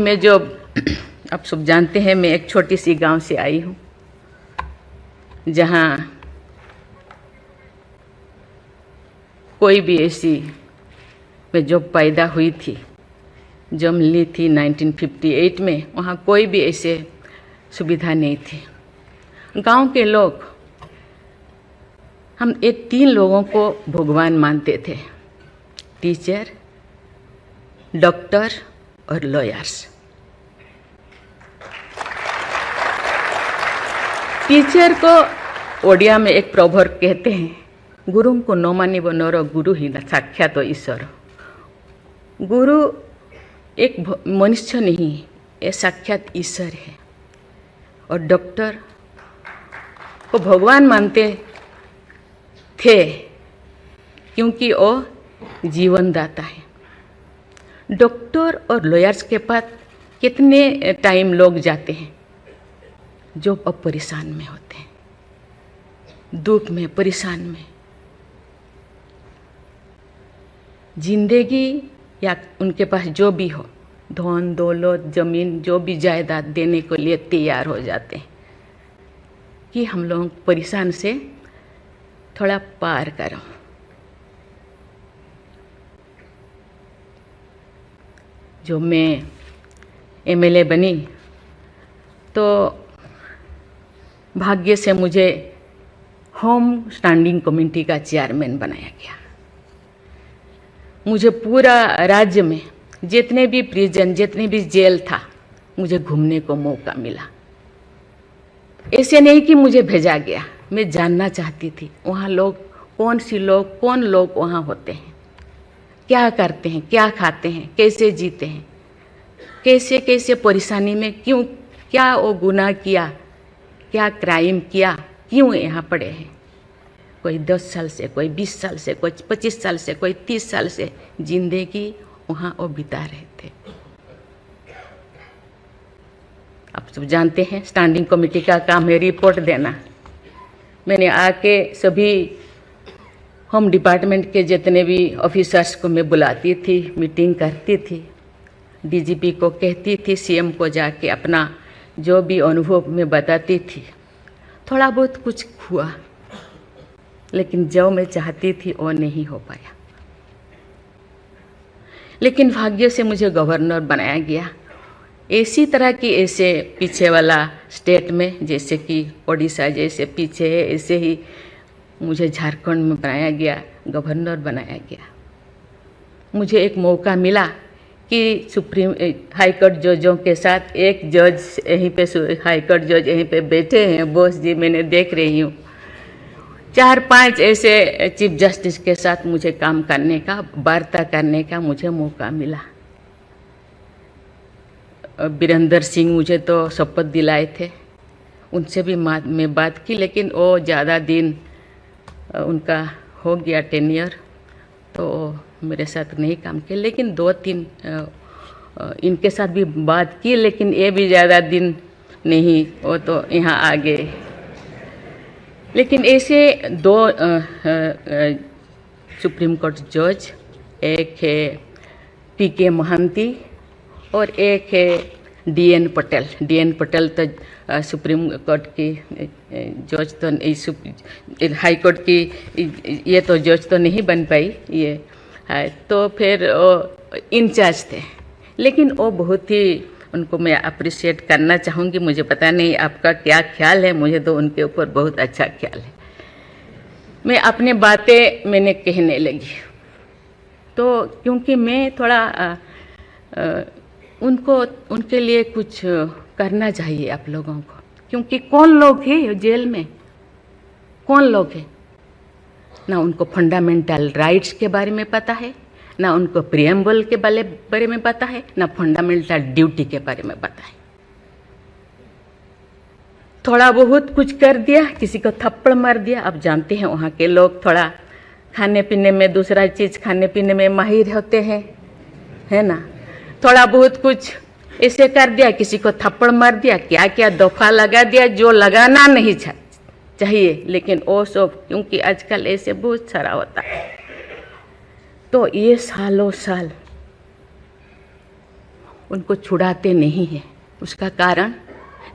मैं जो आप सब जानते हैं, मैं एक छोटी सी गांव से आई हूँ जहाँ कोई भी ऐसी, मैं जब पैदा हुई थी, जन्म ली थी 1958 में, वहाँ कोई भी ऐसे सुविधा नहीं थी। गांव के लोग, हम ये 3 लोगों को भगवान मानते थे, टीचर, डॉक्टर और लॉयर्स। टीचर को ओडिया में एक प्रोवर्ब कहते हैं, गुरु को न मानिब नर गुरु ही न साक्षात ईश्वर। गुरु एक मनुष्य नहीं, ये साक्षात ईश्वर है। और डॉक्टर को भगवान मानते थे क्योंकि वो जीवन दाता है। डॉक्टर और लॉयर्स के पास कितने टाइम लोग जाते हैं जो अब परेशान में होते हैं, दुख में, परेशान में। जिंदगी या उनके पास जो भी हो, धन दौलत, जमीन, जो भी जायदाद देने के लिए तैयार हो जाते हैं कि हम लोग परेशान से थोड़ा पार करो। जो मैं एमएलए बनी तो भाग्य से मुझे होम स्टैंडिंग कमेटी का चेयरमैन बनाया गया। मुझे पूरा राज्य में जितने भी प्रिजन, जितने भी जेल था, मुझे घूमने को मौका मिला। ऐसे नहीं कि मुझे भेजा गया, मैं जानना चाहती थी वहाँ लोग कौन लोग वहाँ होते हैं, क्या करते हैं, क्या खाते हैं, कैसे जीते हैं, कैसे कैसे परेशानी में, क्यों, क्या वो गुनाह किया, क्या क्राइम किया, क्यों यहाँ पड़े हैं। कोई 10 साल से, कोई 20 साल से, कोई 25 साल से, कोई 30 साल से जिंदगी वहाँ वो बिता रहे थे। आप सब जानते हैं स्टैंडिंग कमेटी का काम है रिपोर्ट देना। मैंने आके सभी होम डिपार्टमेंट के जितने भी ऑफिसर्स को मैं बुलाती थी, मीटिंग करती थी, डीजीपी को कहती थी, सीएम को जाके अपना जो भी अनुभव मैं बताती थी। थोड़ा बहुत कुछ हुआ, लेकिन जो मैं चाहती थी वो नहीं हो पाया। लेकिन भाग्य से मुझे गवर्नर बनाया गया। इसी तरह की, ऐसे पीछे वाला स्टेट में, जैसे कि ओडिशा जैसे पीछे है, ऐसे ही मुझे झारखंड में बनाया गया, गवर्नर बनाया गया। मुझे एक मौका मिला कि सुप्रीम हाई कोर्ट जजों के साथ एक जज यहीं पे, हाई कोर्ट जज यहीं पे बैठे हैं, बोस जी, मैंने देख रही हूँ। 4-5 ऐसे चीफ जस्टिस के साथ मुझे काम करने का, वार्ता करने का मुझे मौका मिला। वीरेंद्र सिंह मुझे तो शपथ दिलाए थे, उनसे भी मैं बात की, लेकिन वो ज़्यादा दिन उनका हो गया टेन्योर, तो मेरे साथ नहीं काम किया। लेकिन 2-3 इनके साथ भी बात की, लेकिन ये भी ज़्यादा दिन नहीं, वो तो यहाँ आ गए। लेकिन ऐसे 2 सुप्रीम कोर्ट जज, एक है पीके महांती और एक है डीएन पटेल। डीएन पटेल तो सुप्रीम कोर्ट की जज तो, हाई कोर्ट की ये तो जज तो नहीं बन पाई ये है, तो फिर वो इंचार्ज थे। लेकिन वो बहुत ही, उनको मैं अप्रिशिएट करना चाहूँगी। मुझे पता नहीं आपका क्या ख्याल है, मुझे तो उनके ऊपर बहुत अच्छा ख्याल है। मैं अपने बातें मैंने कहने लगी, तो क्योंकि मैं थोड़ा उनके लिए कुछ करना चाहिए आप लोगों को, क्योंकि कौन लोग हैं जेल में, कौन लोग हैं, ना उनको फंडामेंटल राइट्स के बारे में पता है, ना उनको प्रियम्बल के बारे में पता है, ना फंडामेंटल ड्यूटी के बारे में पता है। थोड़ा बहुत कुछ कर दिया, किसी को थप्पड़ मार दिया। आप जानते हैं वहाँ के लोग थोड़ा खाने पीने में, दूसरा चीज़ खाने पीने में माहिर होते हैं, है ना। थोड़ा बहुत कुछ ऐसे कर दिया, किसी को थप्पड़ मार दिया, क्या क्या दफा लगा दिया जो लगाना नहीं चाहिए। लेकिन वो सब, क्योंकि आजकल ऐसे बहुत सारा होता है, तो ये सालों साल उनको छुड़ाते नहीं हैं। उसका कारण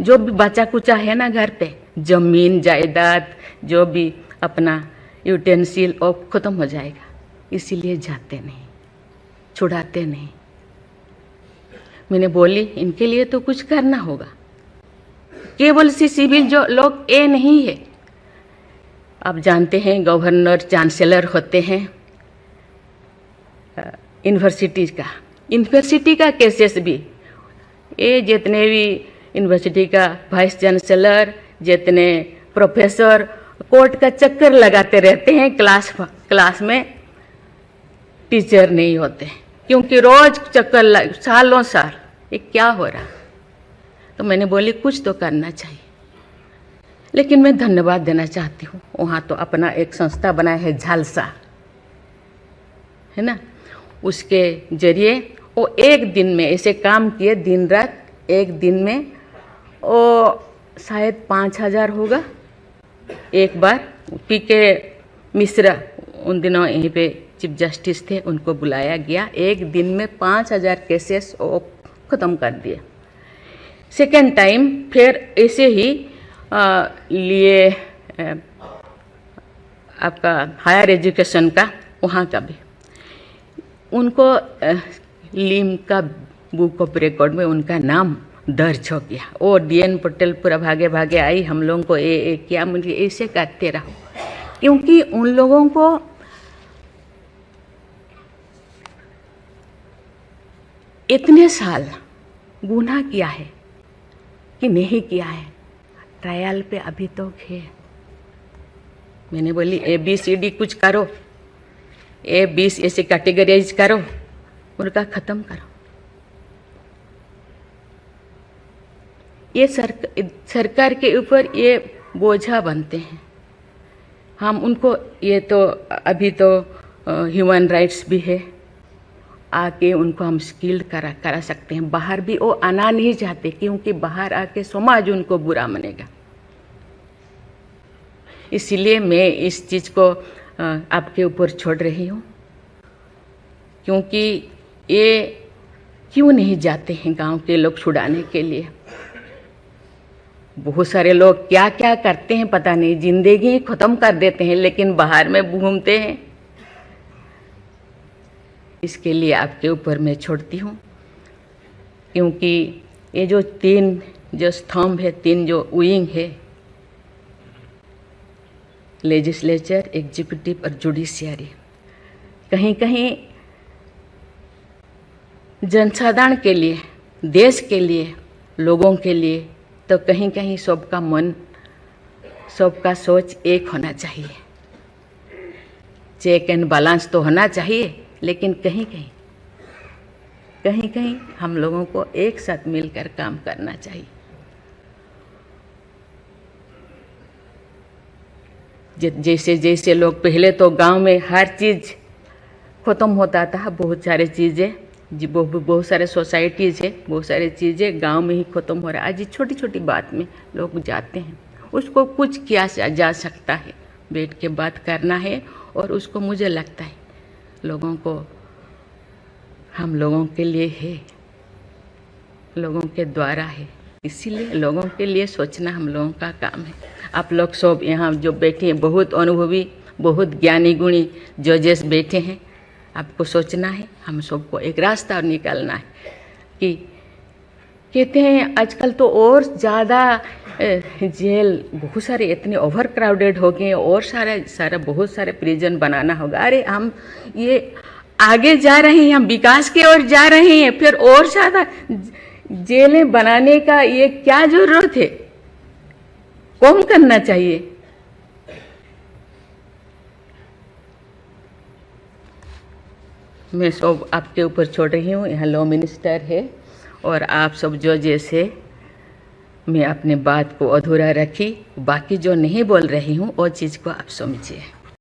जो भी बचा कुचा है ना घर पे, जमीन जायदाद जो भी अपना यूटेंसिल और ख़त्म हो जाएगा, इसीलिए जाते नहीं, छुड़ाते नहीं। मैंने बोली इनके लिए तो कुछ करना होगा। केवल सी सिविल जो लोग ये नहीं है, आप जानते हैं गवर्नर चांसलर होते हैं यूनिवर्सिटी का केसेस भी, ये जितने भी यूनिवर्सिटी का वाइस चांसलर, जितने प्रोफेसर कोर्ट का चक्कर लगाते रहते हैं, क्लास में टीचर नहीं होते, क्योंकि रोज चक्कर सालों साल, ये क्या हो रहा। तो मैंने बोली कुछ तो करना चाहिए। लेकिन मैं धन्यवाद देना चाहती हूँ, वहाँ तो अपना एक संस्था बनाया है झालसा, है ना, उसके जरिए वो एक दिन में ऐसे काम किए, दिन रात, एक दिन में वो शायद 5,000 होगा। एक बार पीके मिश्रा उन दिनों यहीं पे चीफ जस्टिस थे, उनको बुलाया गया, एक दिन में 5,000 केसेस वो ख़त्म कर दिए। सेकेंड टाइम फिर ऐसे ही लिए आपका हायर एजुकेशन का, वहाँ का भी उनको लीम का बुक ऑफ रिकॉर्ड में उनका नाम दर्ज हो गया। वो DN पटेल पूरा भागे भागे आई, हम लोगों को ये किया, मुझे ऐसे करते रहो, क्योंकि उन लोगों को इतने साल गुनाह किया है कि नहीं किया है, ट्रायल पे अभी तो है। मैंने बोली ABCD कुछ करो, A20 ऐसे कैटेगराइज करो, उनका ख़त्म करो। ये सरकार के ऊपर ये बोझा बनते हैं। हम उनको, ये तो अभी तो ह्यूमन राइट्स भी है, आके उनको हम स्किल्ड करा सकते हैं। बाहर भी वो आना नहीं चाहते, क्योंकि बाहर आके समाज उनको बुरा मानेगा। इसीलिए मैं इस चीज़ को आपके ऊपर छोड़ रही हूँ, क्योंकि ये क्यों नहीं जाते हैं गांव के लोग छुड़ाने के लिए। बहुत सारे लोग क्या क्या करते हैं पता नहीं, जिंदगी ख़त्म कर देते हैं, लेकिन बाहर में घूमते हैं। इसके लिए आपके ऊपर मैं छोड़ती हूँ, क्योंकि ये जो 3 जो स्तंभ है, 3 जो विंग है, लेजिस्लेचर, एग्जीक्यूटिव और जुडिशियरी, कहीं कहीं जनसाधारण के लिए, देश के लिए, लोगों के लिए, तो कहीं कहीं सबका मन, सबका सोच एक होना चाहिए। चेक एंड बैलेंस तो होना चाहिए, लेकिन कहीं कहीं हम लोगों को एक साथ मिलकर काम करना चाहिए। जैसे जैसे लोग, पहले तो गांव में हर चीज़ ख़त्म होता था, बहुत सारे चीज़ें, बहुत सारे सोसाइटीज़ है, बहुत सारी चीज़ें गांव में ही ख़त्म हो रहा है। आज छोटी छोटी बात में लोग जाते हैं, उसको कुछ किया जा सकता है, बैठ के बात करना है। और उसको मुझे लगता है लोगों को, हम लोगों के लिए है, लोगों के द्वारा है, इसीलिए लोगों के लिए सोचना हम लोगों का काम है। आप लोग सब यहाँ जो बैठे हैं, बहुत अनुभवी, बहुत ज्ञानी गुणी जजेस बैठे हैं, आपको सोचना है, हम सबको एक रास्ता निकालना है। कि कहते हैं आजकल तो और ज़्यादा जेल, बहुत सारे इतने ओवर क्राउडेड हो गए, और सारा बहुत सारे प्रिजन बनाना होगा। अरे हम ये आगे जा रहे हैं, हम विकास की ओर जा रहे हैं, फिर और ज़्यादा जेलें बनाने का ये क्या जरूरत है? कम करना चाहिए। मैं सब आपके ऊपर छोड़ रही हूँ। यहाँ लॉ मिनिस्टर है और आप सब जो जैसे, मैं अपने बात को अधूरा रखी, बाकी जो नहीं बोल रही हूँ वो चीज़ को आप समझिए।